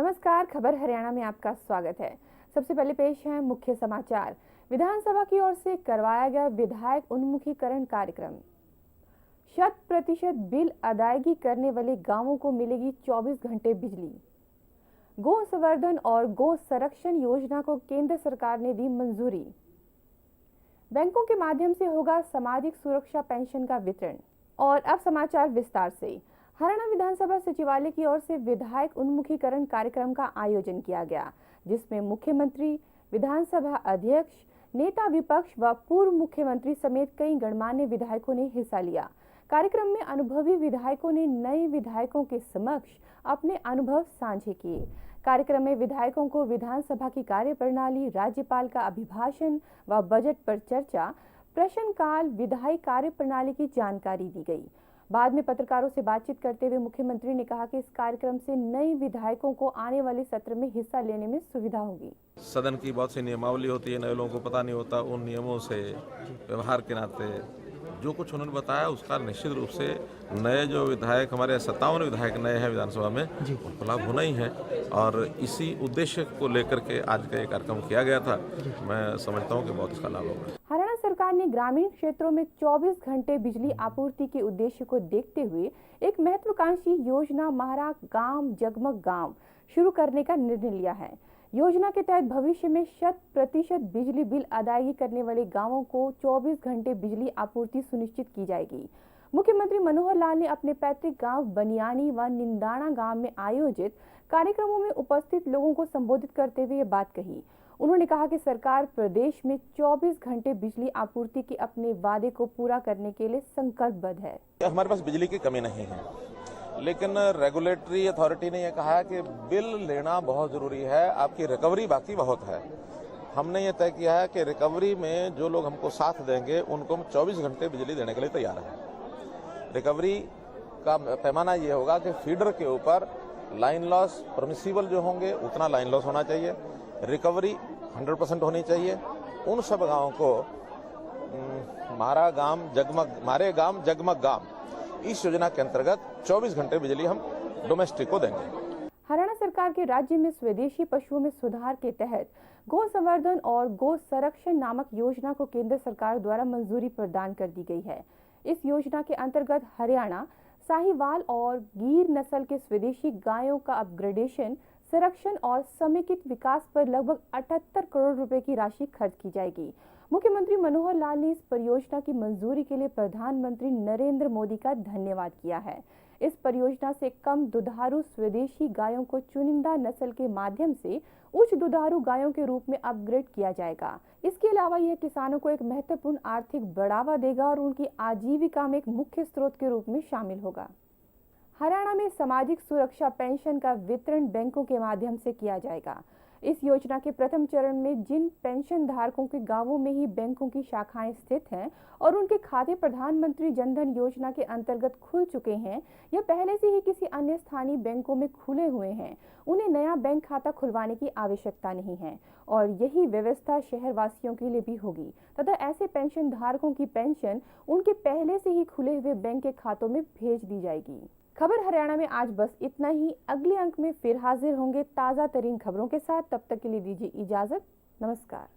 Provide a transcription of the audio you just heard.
नमस्कार, खबर हरियाणा में आपका स्वागत है। सबसे पहले पेश है मुख्य समाचार। विधानसभा की ओर से करवाया गया विधायक उन्मुखीकरण कार्यक्रम। 100% बिल अदायगी करने वाले गांवों को मिलेगी 24 घंटे बिजली। गौ संवर्धन और गौ संरक्षण योजना को केंद्र सरकार ने दी मंजूरी। बैंकों के माध्यम से होगा सामाजिक सुरक्षा पेंशन का वितरण। और अब समाचार विस्तार से। हरियाणा विधानसभा सचिवालय की ओर से विधायक उन्मुखीकरण कार्यक्रम का आयोजन किया गया, जिसमें मुख्यमंत्री, विधानसभा अध्यक्ष, नेता विपक्ष व पूर्व मुख्यमंत्री समेत कई गणमान्य विधायकों ने हिस्सा लिया। कार्यक्रम में अनुभवी विधायकों ने नए विधायकों के समक्ष अपने अनुभव साझे किए। कार्यक्रम में विधायकों को विधानसभा की कार्यप्रणाली, राज्यपाल का अभिभाषण व बजट पर चर्चा, प्रश्नकाल, विधायी कार्यप्रणाली की जानकारी दी गई। बाद में पत्रकारों से बातचीत करते हुए मुख्यमंत्री ने कहा कि इस कार्यक्रम से नए विधायकों को आने वाले सत्र में हिस्सा लेने में सुविधा होगी। सदन की बहुत सी नियमावली होती है, नए लोगों को पता नहीं होता, उन नियमों से व्यवहार के नाते जो कुछ उन्होंने बताया उसका निश्चित रूप से नए जो विधायक, हमारे 57 विधायक नए हैं विधानसभा में, उनको लाभ होना ही है। और इसी उद्देश्य को लेकर के आज का ये कार्यक्रम किया गया था। मैं समझता हूँ कि बहुत इसका लाभ होगा। हरियाणा सरकार ने ग्रामीण क्षेत्रों में 24 घंटे बिजली आपूर्ति के उद्देश्य को देखते हुए एक महत्वाकांक्षी योजना महारा गांव जगमग गांव शुरू करने का निर्णय लिया है। योजना के तहत भविष्य में 100% बिजली बिल अदायगी करने वाले गांवों को 24 घंटे बिजली आपूर्ति सुनिश्चित की जाएगी। मुख्यमंत्री मनोहर लाल ने अपने पैतृक गांव बनियानी व निंदाना गांव में आयोजित कार्यक्रमों में उपस्थित लोगों को संबोधित करते हुए ये बात कही। उन्होंने कहा कि सरकार प्रदेश में 24 घंटे बिजली आपूर्ति के अपने वादे को पूरा करने के लिए संकल्पबद्ध है। हमारे पास बिजली की कमी नहीं है, लेकिन रेगुलेटरी अथॉरिटी ने यह कहा कि बिल लेना बहुत जरूरी है, आपकी रिकवरी बाकी बहुत है। हमने ये तय किया है कि रिकवरी में जो लोग हमको साथ देंगे उनको हम 24 घंटे बिजली देने के लिए तैयार हैं। रिकवरी का पैमाना ये होगा कि फीडर के ऊपर लाइन लॉस परमिसिबल जो होंगे उतना लाइन लॉस होना चाहिए, रिकवरी 100% होनी चाहिए। उन सब गांवों को मारे गांव जगमग गांव इस योजना के अंतर्गत 24 घंटे बिजली हम डोमेस्टिक को देंगे। हरियाणा सरकार के राज्य में स्वदेशी पशुओं में सुधार के तहत गौ संवर्धन और गौ संरक्षण नामक योजना को केंद्र सरकार द्वारा मंजूरी प्रदान कर दी गई है। इस योजना के अंतर्गत हरियाणा साहिवाल और गिर नस्ल के स्वदेशी गायों का अपग्रेडेशन, संरक्षण और समेकित विकास पर लगभग 78 करोड़ रुपए की राशि खर्च की जाएगी। मुख्यमंत्री मनोहर लाल ने इस परियोजना की मंजूरी के लिए प्रधानमंत्री नरेंद्र मोदी का धन्यवाद किया है। इस परियोजना से कम दुधारू स्वदेशी गायों को चुनिंदा नस्ल के माध्यम से उच्च दुधारू गायों के रूप में अपग्रेड किया जाएगा। इसके अलावा यह किसानों को एक महत्वपूर्ण आर्थिक बढ़ावा देगा और उनकी आजीविका में एक मुख्य स्रोत के रूप में शामिल होगा। हरियाणा में सामाजिक सुरक्षा पेंशन का वितरण बैंकों के माध्यम से किया जाएगा। इस योजना के प्रथम चरण में जिन पेंशन धारकों के गांवों में ही बैंकों की शाखाएं स्थित हैं और उनके खाते प्रधानमंत्री जनधन योजना के अंतर्गत खुल चुके हैं या पहले से ही किसी अन्य स्थानीय बैंकों में खुले हुए हैं, उन्हें नया बैंक खाता खुलवाने की आवश्यकता नहीं है। और यही व्यवस्था शहरवासियों के लिए भी होगी तथा ऐसे पेंशन धारकों की पेंशन उनके पहले से ही खुले हुए बैंक के खातों में भेज दी जाएगी। खबर हरियाणा में आज बस इतना ही। अगले अंक में फिर हाजिर होंगे ताजा तरीन खबरों के साथ। तब तक के लिए दीजिए इजाजत। नमस्कार।